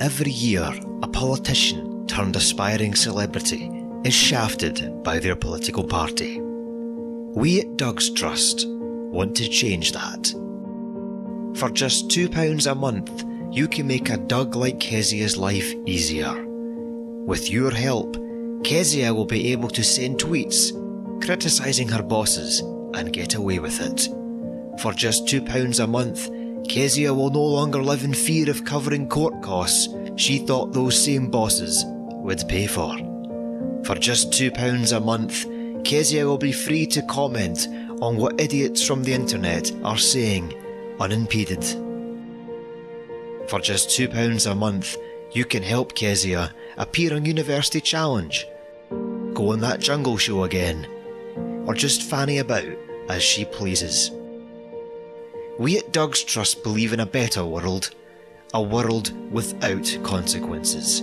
Every year, a politician turned aspiring celebrity is shafted by their political party. We at Doug's Trust want to change that. For just £2 a month, you can make a Doug like Kezia's life easier. With your help, Kezia will be able to send tweets criticising her bosses and get away with it. For just £2 a month, Kezia will no longer live in fear of covering court costs she thought those same bosses would pay for. For just £2 a month, Kezia will be free to comment on what idiots from the internet are saying unimpeded. For just £2 a month, you can help Kezia appear on University Challenge, go on that jungle show again, or just fanny about as she pleases. We at Doug's Trust believe in a better world, a world without consequences.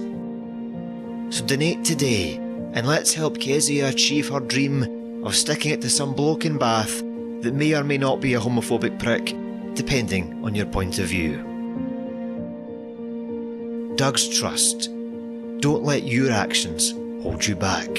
So donate today and let's help Kezia achieve her dream of sticking it to some bloke in Bath that may or may not be a homophobic prick, depending on your point of view. Doug's Trust. Don't let your actions hold you back.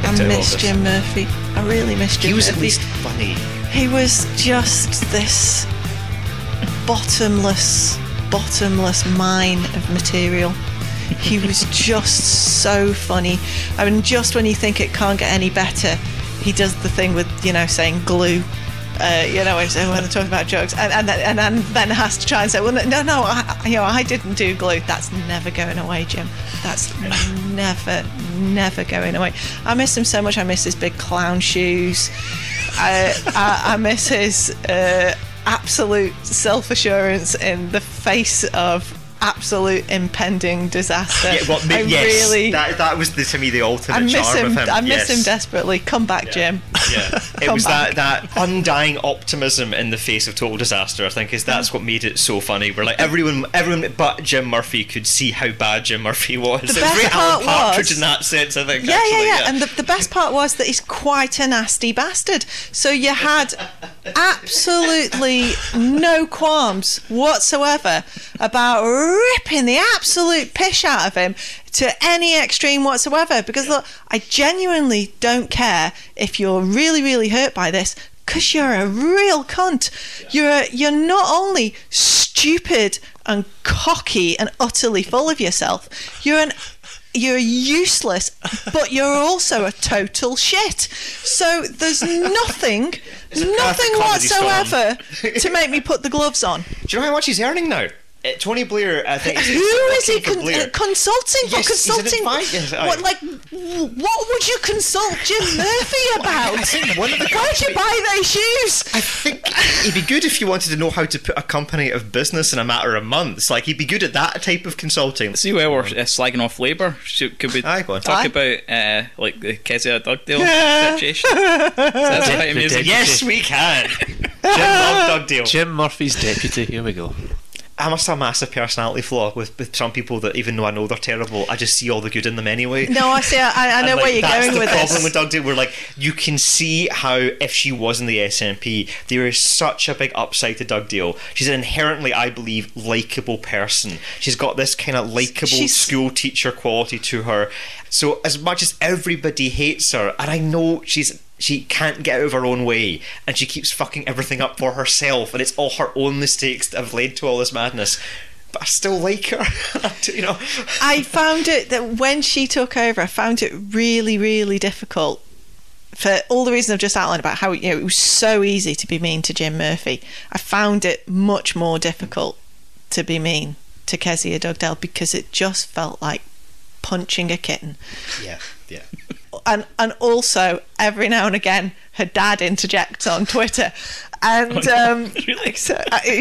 I miss Jim Murphy. I really miss Jim Murphy. He was at least funny. He was just this bottomless mine of material. He was just so funny. I mean, just when you think it can't get any better, he does the thing with, saying glue. When they're talking about jokes, and then has to try and say, well, no, I didn't do glue. That's never going away, Jim. That's never going away. I miss him so much. I miss his big clown shoes. I miss his absolute self-assurance in the face of absolute impending disaster. That was to me the ultimate charm of him. I miss him desperately. Come back, Jim. Yeah, it was that undying optimism in the face of total disaster. I think that's what made it so funny. Where like everyone but Jim Murphy could see how bad Jim Murphy was. The it was very Alan Partridge in that sense, I think. Yeah. And the best part was that he's quite a nasty bastard. So you had absolutely no qualms whatsoever about ripping the absolute pish out of him to any extreme whatsoever, because look, I genuinely don't care if you're really, really hurt by this, because you're a real cunt. You're not only stupid and cocky and utterly full of yourself, you're useless, but you're also a total shit. So there's nothing whatsoever to make me put the gloves on. Do you know how much he's earning now? Tony Blair, I think. Who is he consulting for? Yes, consulting? What would you consult Jim Murphy about? I think one of the Where'd you buy those shoes? I think it'd be good if you wanted to know how to put a company out of business in a matter of months. Like, he'd be good at that type of consulting. See where we're slagging off Labour. Could we talk about like the Kezia Dugdale situation? That's quite amazing. Yes, we can. Jim loved Dugdale. Jim Murphy's deputy. Here we go. I must have a massive personality flaw with some people that, even though I know they're terrible, I just see all the good in them anyway. No, I see. I know where you're going with this. That's the problem with Dugdale. Where like you can see how if she was in the SNP, there is such a big upside to Dugdale. She's an inherently, I believe, likeable person. She's got this kind of likeable school teacher quality to her. So as much as everybody hates her, and I know she can't get out of her own way, and she keeps fucking everything up for herself, and it's all her own mistakes that have led to all this madness, but I still like her. I found it that when she took over, I found it really, really difficult for all the reasons I've just outlined about how it was so easy to be mean to Jim Murphy. I found it much more difficult to be mean to Kezia Dugdale, because it just felt like punching a kitten. Yeah. And also every now and again her dad interjects on Twitter, and really?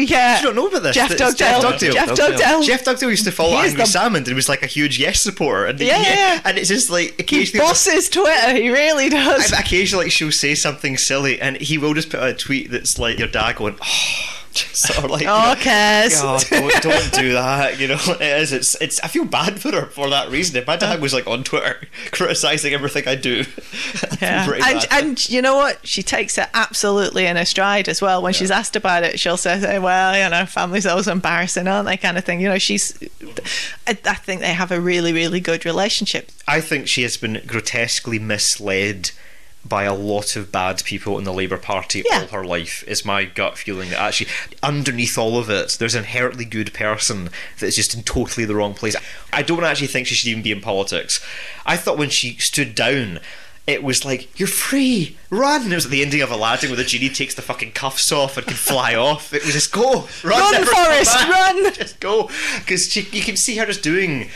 yeah, you don't know about this. Jeff Dugdale used to follow Angry Salmond and was like a huge Yes supporter, and and it's just like occasionally he bosses Twitter, he really does. Occasionally she'll say something silly and he will just put a tweet that's like your dad going, oh, Just sort of like, Kez. don't do that. You know, it is. It's. I feel bad for her for that reason. If my dad was like on Twitter criticising everything I do, and you know what? She takes it absolutely in her stride as well. When she's asked about it, she'll say, "Well, you know, family's always embarrassing, aren't they?" Kind of thing. You know, I think they have a really, really good relationship. I think she has been grotesquely misled by a lot of bad people in the Labour Party all her life, is my gut feeling. That actually underneath all of it there's an inherently good person that's just in totally the wrong place. I don't actually think she should even be in politics. I thought when she stood down, it was like, you're free, run. It was at the ending of Aladdin where the genie takes the fucking cuffs off and can fly off. It was just go, run Forrest, run, just go. Because you can see her just doing,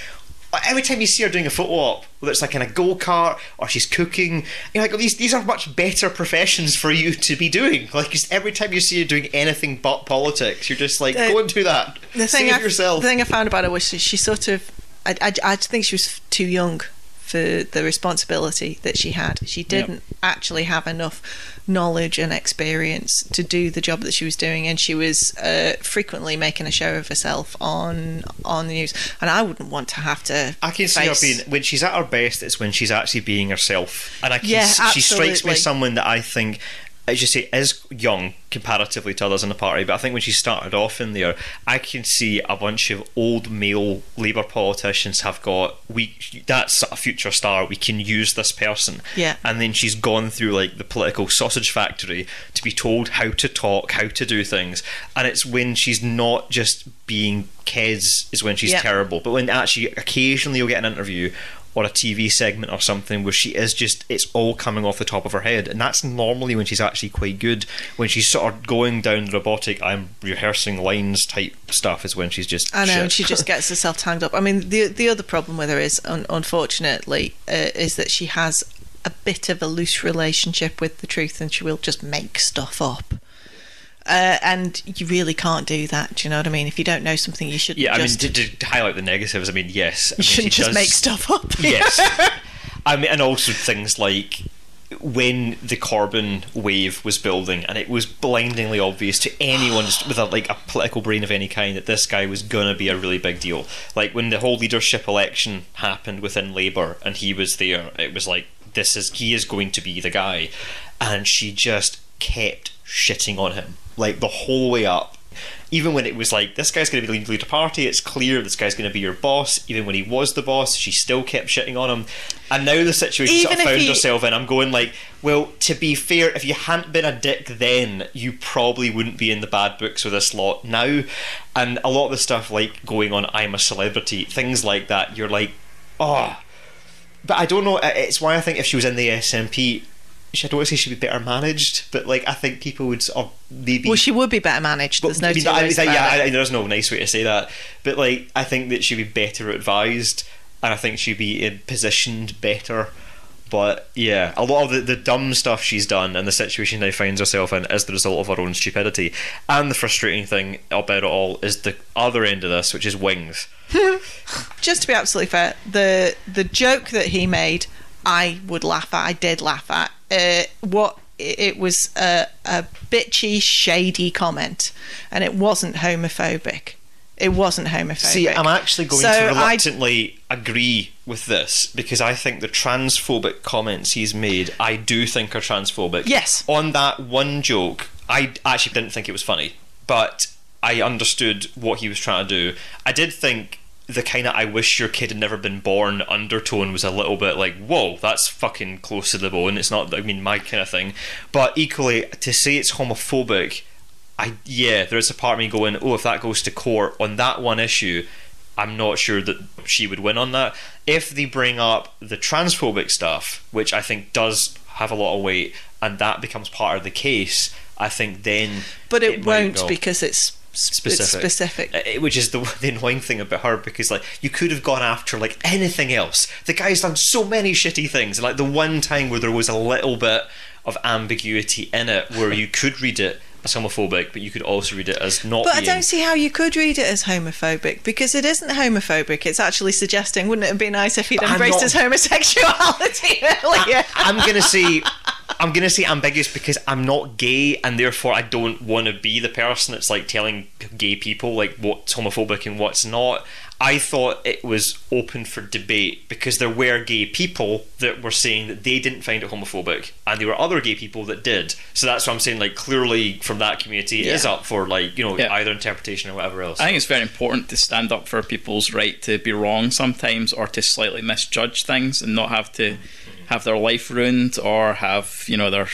every time you see her doing a photo op, whether it's like in a go-kart or she's cooking, you're like, these are much better professions for you to be doing. Like, just every time you see her doing anything but politics, you're just like, go and do that. Save yourself. The thing I found about her was she sort of, I think she was too young for the responsibility that she had. She didn't actually have enough knowledge and experience to do the job that she was doing, and she was frequently making a show of herself on the news, and I wouldn't want to have to. I can see her being, when she's at her best, it's when she's actually being herself, and she strikes me as someone that I think, as you say, is young comparatively to others in the party, but I think when she started off in there, I can see a bunch of old male Labour politicians have got, that's a future star, we can use this person, and then she's gone through like the political sausage factory to be told how to talk, how to do things, and it's when she's not just being Kez is when she's terrible, but when actually occasionally you'll get an interview or a TV segment or something where she is just, it's all coming off the top of her head, and that's normally when she's actually quite good. When she's sort of going down the robotic, I'm rehearsing lines type stuff, is when she's just I know, shit. and she just gets herself tangled up. I mean, the other problem with her is, unfortunately, is that she has a bit of a loose relationship with the truth, and she will just make stuff up. And you really can't do that. Do you know what I mean? If you don't know something, you shouldn't. Yeah, I mean, to highlight the negatives, I mean, yes, you shouldn't just make stuff up. Yes, I mean, and also things like when the Corbyn wave was building, and it was blindingly obvious to anyone with a political brain of any kind that this guy was gonna be a really big deal. Like when the whole leadership election happened within Labour, and he was there, it was like, he is going to be the guy, and she just kept shitting on him like the whole way up. Even when it was like, this guy's going to be the leader of the party, it's clear this guy's going to be your boss, even when he was the boss, she still kept shitting on him. And now the situation she sort of found herself in, I'm going like, well, to be fair, if you hadn't been a dick then, you probably wouldn't be in the bad books with this lot now. And a lot of the stuff like going on I'm a Celebrity, things like that, you're like, oh. But I don't know, it's why I think if she was in the SNP, I don't want to say she'd be better managed, but like I think people would, or maybe. Well, she would be better managed. There's no two ways about it. There's no nice way to say that, but like I think that she'd be better advised, and I think she'd be positioned better. But yeah, a lot of the dumb stuff she's done and the situation she finds herself in is the result of her own stupidity. And the frustrating thing about it all is the other end of this, which is Wings. Just to be absolutely fair, the joke that he made, I would laugh at. I did laugh at. It was a bitchy, shady comment, and it wasn't homophobic. It wasn't homophobic. See, I'm actually going to reluctantly agree with this, because I think the transphobic comments he's made, I do think are transphobic. Yes. On that one joke, I actually didn't think it was funny, but I understood what he was trying to do. I did think the kind of I wish your kid had never been born undertone was a little bit like, whoa, that's fucking close to the bone. It's not, I mean, my kind of thing. But equally, to say it's homophobic, there is a part of me going, oh, if that goes to court on that one issue, I'm not sure that she would win on that. If they bring up the transphobic stuff, which I think does have a lot of weight, and that becomes part of the case, I think then. But it won't, because it's specific. Which is the annoying thing about her, because like you could have gone after like anything else. The guy's done so many shitty things, and like the one time where there was a little bit of ambiguity in it, where you could read it as homophobic, but you could also read it as not. But I don't see how you could read it as homophobic, because it isn't homophobic. It's actually suggesting, wouldn't it be nice if he'd embraced his homosexuality earlier? I'm going to say, I'm going to say ambiguous because I'm not gay, and therefore I don't want to be the person that's like telling gay people like what's homophobic and what's not. I thought it was open for debate because there were gay people that were saying that they didn't find it homophobic, and there were other gay people that did. So that's what I'm saying, like, clearly from that community it is up for, like, you know, either interpretation or whatever else. I think it's very important to stand up for people's right to be wrong sometimes, or to slightly misjudge things and not have to have their life ruined or have, you know, their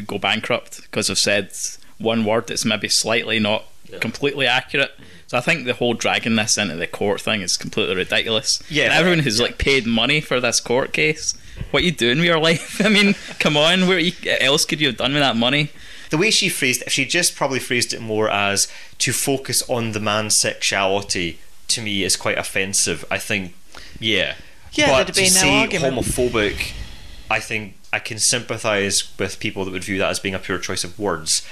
go bankrupt because they've said one word that's maybe slightly not completely accurate. So I think the whole dragging this into the court thing is completely ridiculous. Yeah, and everyone who's like paid money for this court case, what are you doing with your life? I mean, come on, what else could you have done with that money? The way she phrased it, if she just probably phrased it more as to focus on the man's sexuality, to me is quite offensive. I think, but to say homophobic, I think I can sympathise with people that would view that as being a pure choice of words.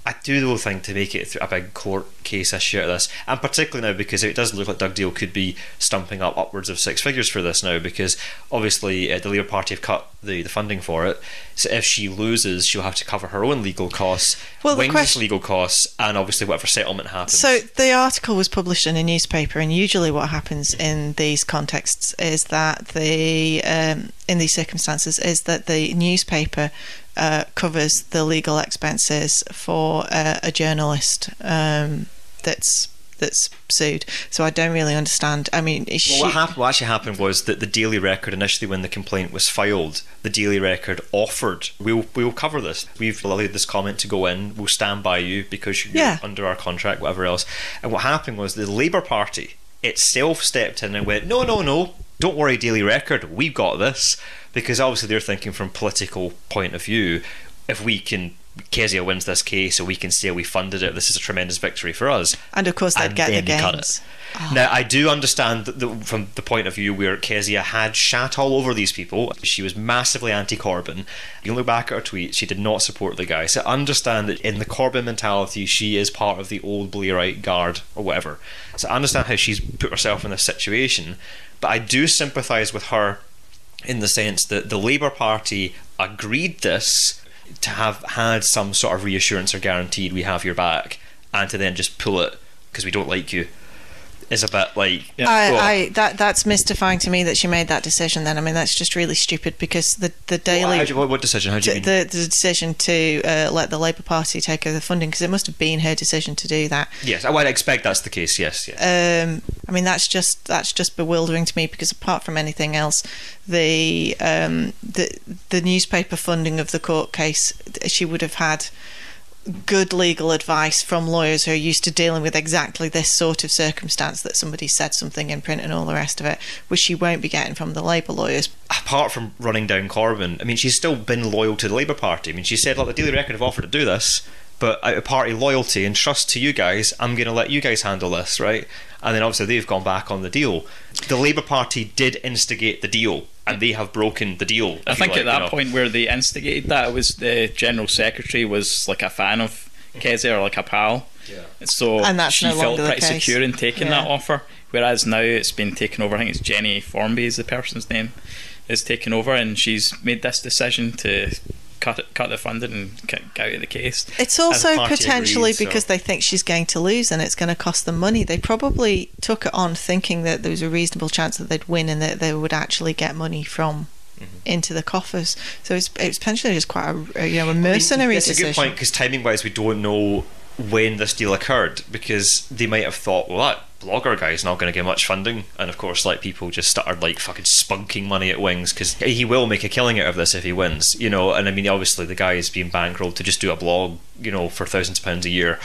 I do though think to make it a big court case issue out of this, and particularly now because it does look like Doug Deal could be stumping up upwards of 6 figures for this now, because obviously the Labour Party have cut the funding for it, so if she loses she'll have to cover her own legal costs, Wings' legal costs, and obviously whatever settlement happens. So the article was published in a newspaper, and usually what happens in these contexts is that in these circumstances is that the newspaper covers the legal expenses for a journalist that's sued. So I don't really understand. I mean, what actually happened was that the Daily Record, initially when the complaint was filed, the Daily Record offered, we'll cover this, we've allowed this comment to go in, we'll stand by you because you're under our contract, whatever else. And what happened was the Labour Party itself stepped in and went, no, don't worry, Daily Record, we've got this. Because obviously they're thinking from political point of view, if Kezia wins this case, so we can say we funded it, this is a tremendous victory for us. And of course they'd get the gains. Now I do understand that from the point of view where Kezia had shat all over these people, she was massively anti-Corbyn. You can look back at her tweets, she did not support the guy. So I understand that in the Corbyn mentality she is part of the old Blairite guard or whatever. So I understand how she's put herself in this situation, but I do sympathise with her in the sense that the Labour Party agreed this to have had some sort of reassurance or guaranteed we have your back, and to then just pull it because we don't like you is a bit like that's mystifying to me that she made that decision. Then I mean that's just really stupid, because the Daily what decision? How do you mean? The decision to let the Labour Party take over the funding, because it must have been her decision to do that. Yes, I would expect that's the case. Yes. I mean that's just bewildering to me, because apart from anything else, the newspaper funding of the court case, she would have had good legal advice from lawyers who are used to dealing with exactly this sort of circumstance, that somebody said something in print and all the rest of it, which she won't be getting from the Labour lawyers. Apart from running down Corbyn, I mean, she's still been loyal to the Labour Party. I mean, she said, look, the Daily Record have offered to do this, but out of party loyalty and trust to you guys, I'm going to let you guys handle this, right? And then obviously they've gone back on the deal. The Labour Party did instigate the deal, and they have broken the deal. I think at that point where they instigated that, it was the General Secretary was like a fan of Kezia, or like a pal. So she felt pretty secure in taking that offer, whereas now it's been taken over. I think it's Jenny Formby is the person's name, is taken over, and she's made this decision to cut the funding and get out of the case. It's also potentially because they think she's going to lose and it's going to cost them money. They probably took it on thinking that there was a reasonable chance that they'd win and that they would actually get money from into the coffers. So it's potentially just quite a mercenary decision. It's a good point, because timing wise we don't know when this deal occurred, because they might have thought, well, that blogger guy's not going to get much funding, and of course like people just started like fucking spunking money at Wings, because he will make a killing out of this if he wins, you know. And I mean obviously the guy is being bankrolled to just do a blog, you know, for thousands of pounds a year,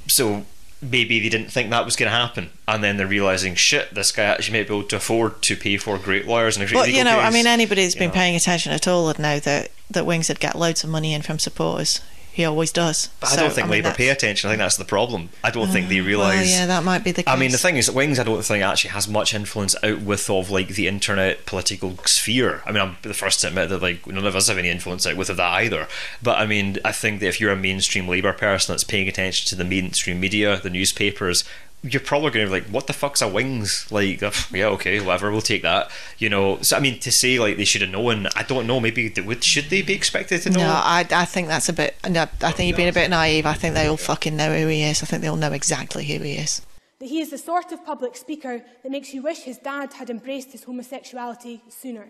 so maybe they didn't think that was going to happen, and then they're realising, shit, this guy actually might be able to afford to pay for great lawyers and a great legal you know case. I mean anybody who's been paying attention at all would know that Wings would get loads of money in from supporters. He always does. But I don't think Labour pay attention. I think that's the problem. I don't think they realise. Yeah, that might be the case. I mean, the thing is that Wings, I don't think actually has much influence out with of like the internet political sphere. I mean, I'm the first to admit that like none of us have any influence out with of that either. But I mean, I think that if you're a mainstream Labour person that's paying attention to the mainstream media, the newspapers, you're probably going to be like, what the fuck's a wings? Like, yeah, okay, whatever, we'll take that. You know, so I mean, to say like they should have known, I don't know. Maybe should they be expected to know? No, I think that's a bit. No, I think you're being a bit naive. I think they all fucking know who he is. I think they all know exactly who he is. That he is the sort of public speaker that makes you wish his dad had embraced his homosexuality sooner.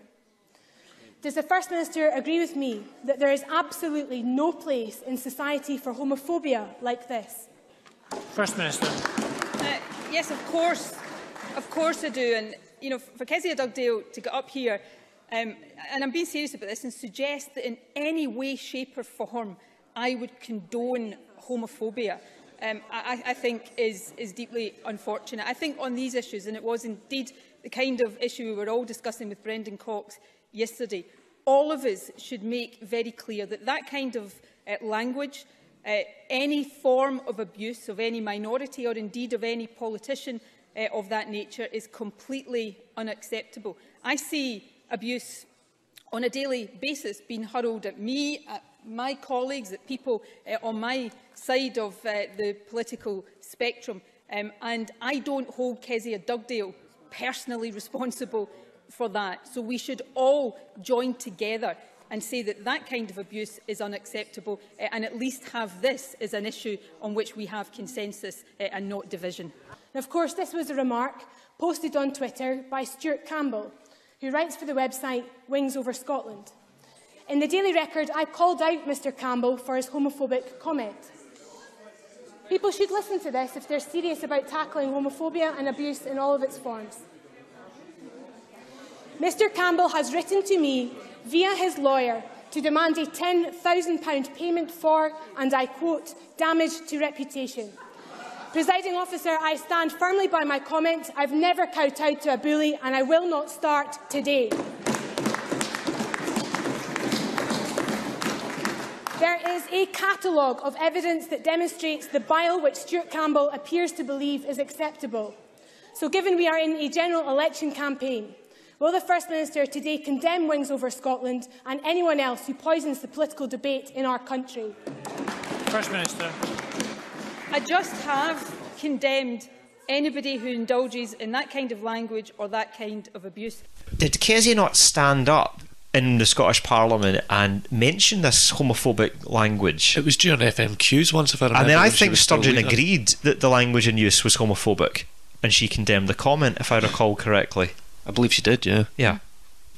Does the First Minister agree with me that there is absolutely no place in society for homophobia like this? First Minister. Yes, of course I do. And, you know, for Kezia Dugdale to get up here, and I'm being serious about this, and suggest that in any way, shape or form I would condone homophobia, I think is deeply unfortunate. I think on these issues, and it was indeed the kind of issue we were all discussing with Brendan Cox yesterday, all of us should make very clear that that kind of language, any form of abuse of any minority or indeed of any politician of that nature is completely unacceptable. I see abuse on a daily basis being hurled at me, at my colleagues, at people on my side of the political spectrum, and I don't hold Kezia Dugdale personally responsible for that. So we should all join together and say that that kind of abuse is unacceptable, and at least have this as an issue on which we have consensus and not division. And of course, this was a remark posted on Twitter by Stuart Campbell, who writes for the website Wings Over Scotland. In the Daily Record, I called out Mr Campbell for his homophobic comment. People should listen to this if they're serious about tackling homophobia and abuse in all of its forms. Mr Campbell has written to me via his lawyer to demand a £10,000 payment for, and I quote, damage to reputation. Presiding officer, I stand firmly by my comment. I've never kowtowed to a bully, and I will not start today. There is a catalogue of evidence that demonstrates the bile which Stuart Campbell appears to believe is acceptable. So given we are in a general election campaign, will the First Minister today condemn Wings Over Scotland and anyone else who poisons the political debate in our country? First Minister. I just have condemned anybody who indulges in that kind of language or that kind of abuse. Did Kezia not stand up in the Scottish Parliament and mention this homophobic language? It was during FMQs once, if I remember. And then I think Sturgeon agreed that the language in use was homophobic, and she condemned the comment, if I recall correctly. I believe she did, yeah. Yeah.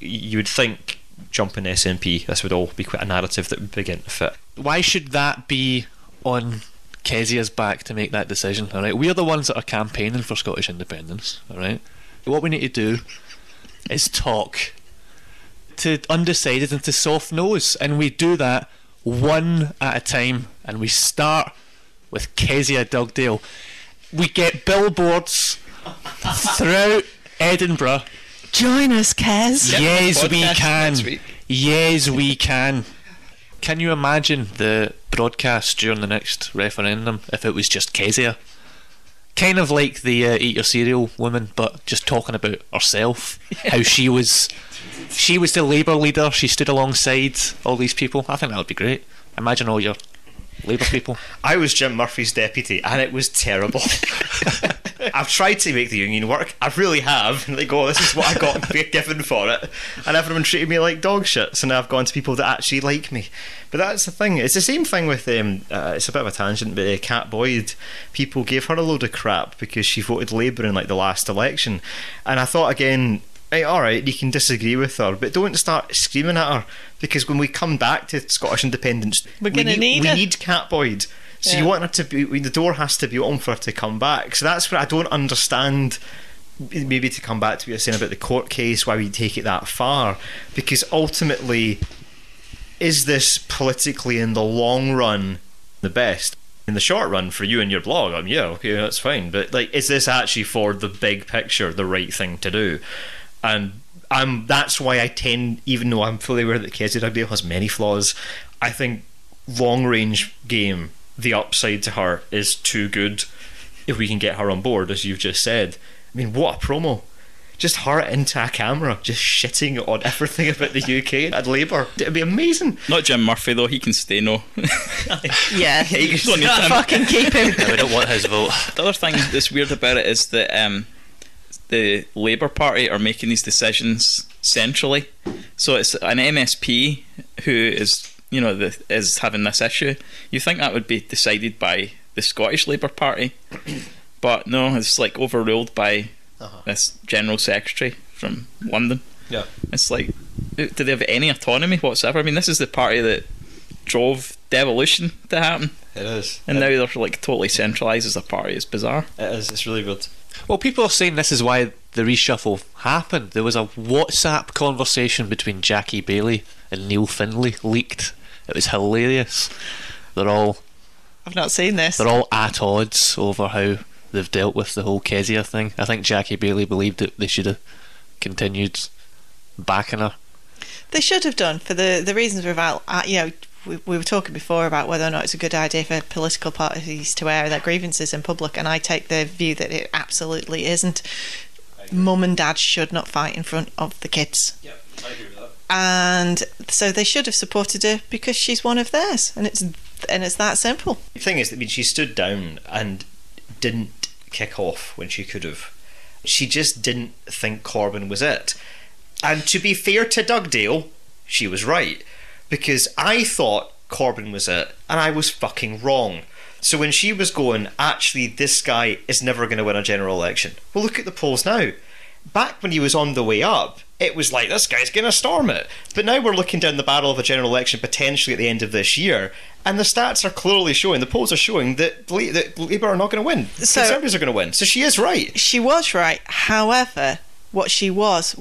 You would think, jumping SNP, this would all be quite a narrative that would begin to fit. Why should that be on Kezia's back to make that decision? All right, we're the ones that are campaigning for Scottish independence. All right, what we need to do is talk to undecided and to soft nose, and we do that one at a time. And we start with Kezia Dugdale. We get billboards throughout Edinburgh. Join us, Kez. Yes, we can. Yes, we can. Can you imagine the broadcast during the next referendum if it was just Kezia? Kind of like the Eat Your Cereal woman, but just talking about herself. How she was the Labour leader. She stood alongside all these people. I think that would be great. Imagine all your Labour people. I was Jim Murphy's deputy, and it was terrible. I've tried to make the union work. I really have. And they go, this is what I got given for it. And everyone treated me like dog shit. So now I've gone to people that actually like me. But that's the thing. It's the same thing with, it's a bit of a tangent, but Cat Boyd, people gave her a load of crap because she voted Labour in like the last election. And I thought again, hey, alright, you can disagree with her, but don't start screaming at her, because when we come back to Scottish independence, we need Cat Boyd. So you want her to be, the door has to be open for her to come back. So that's what I don't understand, maybe to come back to what you're saying about the court case, why we take it that far. Because ultimately, is this politically in the long run the best? In the short run, for you and your blog, yeah, okay, that's fine. But like, is this actually for the big picture the right thing to do? And that's why I tend, even though I'm fully aware that Kezia Dugdale has many flaws, I think long range game, the upside to her is too good if we can get her on board, as you've just said. I mean, what a promo. Just her into a camera, just shitting on everything about the UK and Labour. It'd be amazing. Not Jim Murphy though, he can stay no. Yeah, You don't need him. fucking keep him. Yeah, we don't want his vote. The other thing that's weird about it is that the Labour Party are making these decisions centrally. So it's an MSP who is, you know, is having this issue. You think that would be decided by the Scottish Labour Party, but no, it's like overruled by this General Secretary from London. Yeah. It's like, do they have any autonomy whatsoever? I mean, this is the party that drove devolution to happen, It is. and now they're like totally centralised as a party. It's bizarre. It is. It's really good. Well, people are saying this is why the reshuffle happened. There was a WhatsApp conversation between Jackie Baillie and Neil Findlay leaked. It was hilarious. They're all I've not seen this. They're all at odds over how they've dealt with the whole Kezia thing. I think Jackie Baillie believed that they should have continued backing her. They should have done, for the reasons we've we were talking before about whether or not it's a good idea for political parties to air their grievances in public, and I take the view that it absolutely isn't. Mum and dad should not fight in front of the kids. Yeah, I agree with that. And so they should have supported her because she's one of theirs, and it's that simple. The thing is, I mean, she stood down and didn't kick off when she could have. She just didn't think Corbyn was it. And to be fair to Dugdale, she was right. Because I thought Corbyn was it, and I was fucking wrong. So when she was going, actually, this guy is never going to win a general election. Well, look at the polls now. Back when he was on the way up, it was like, this guy's going to storm it. But now we're looking down the barrel of a general election potentially at the end of this year, and the stats are clearly showing, the polls are showing that Labour are not going to win. So, Conservatives are going to win. So she is right. She was right. However, what she was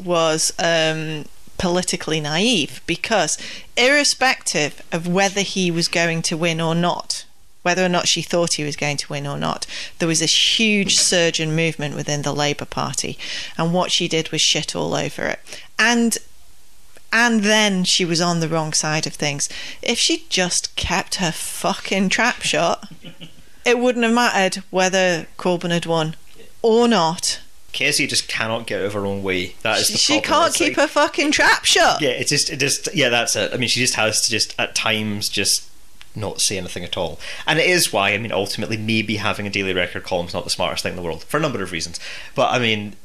politically naive, because irrespective of whether he was going to win or not, whether or not she thought he was going to win or not, there was this huge surge in movement within the Labour Party, and what she did was shit all over it. And then she was on the wrong side of things. If she just kept her fucking trap shot, it wouldn't have mattered whether Corbyn had won or not. Kezia just cannot get out of her own way. That is the problem. She can't It's keep like, her fucking trap shut. yeah, it just yeah, that's it. I mean, she just has to just at times just not say anything at all. And it is why, I mean, ultimately maybe having a Daily Record column is not the smartest thing in the world for a number of reasons. But I mean,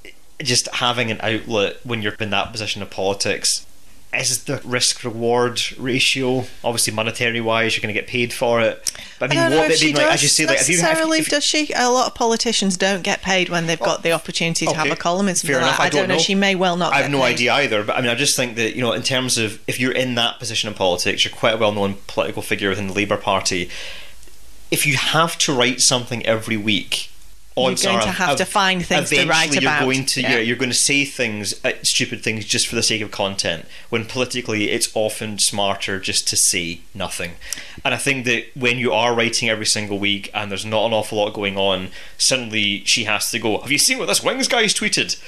just having an outlet when you're in that position of politics, is the risk-reward ratio, obviously monetary wise, you're going to get paid for it. But I mean, don't know if she does as you say, like, necessarily, does she? A lot of politicians don't get paid when they've got the opportunity to have a column in something fair like enough, that. I don't know. She may well not. I have get no paid. idea either. But I mean, I just think that, you know, in terms of if you're in that position in politics, you're quite a well-known political figure within the Labour Party. If you have to write something every week, you're going to have to find things to write about. You're going to say things, stupid things, just for the sake of content, when politically it's often smarter just to say nothing. And I think that when you are writing every single week and there's not an awful lot going on, suddenly she has to go, have you seen what this Wings guy's tweeted?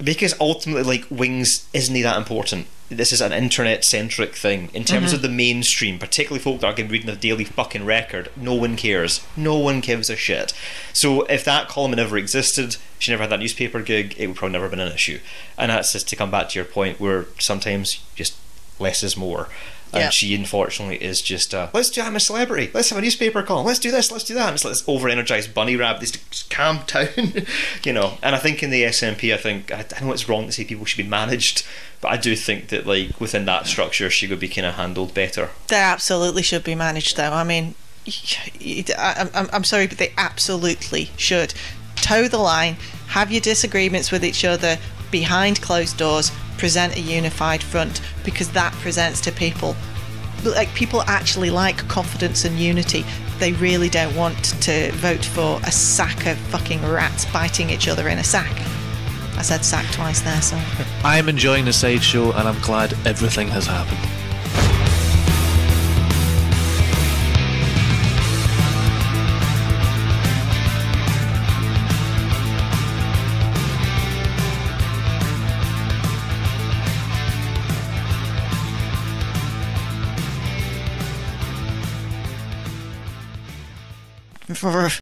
Because ultimately, like, Wings isn't that important. This is an internet-centric thing. In terms of the mainstream, particularly folk that are going to be reading the Daily fucking Record, no one cares. No one gives a shit. So if that column had never existed, she never had that newspaper gig, it would probably never have been an issue. And that's just to come back to your point where sometimes just less is more. And she, unfortunately, is just let's do I'm a celebrity, let's have a newspaper column, let's do this, let's do that, and it's like this over-energised bunny rabbit, just calm down. You know. And I think in the SNP, I know it's wrong to say people should be managed, but I do think that, like, within that structure she would be kind of handled better. They absolutely should be managed, though. I mean, I'm sorry, but they absolutely should toe the line, have your disagreements with each other behind closed doors, present a unified front, because that presents to people, like, people actually like confidence and unity. They really don't want to vote for a sack of fucking rats biting each other in a sack. I said sack twice there, so I'm enjoying the sideshow, and I'm glad everything has happened. for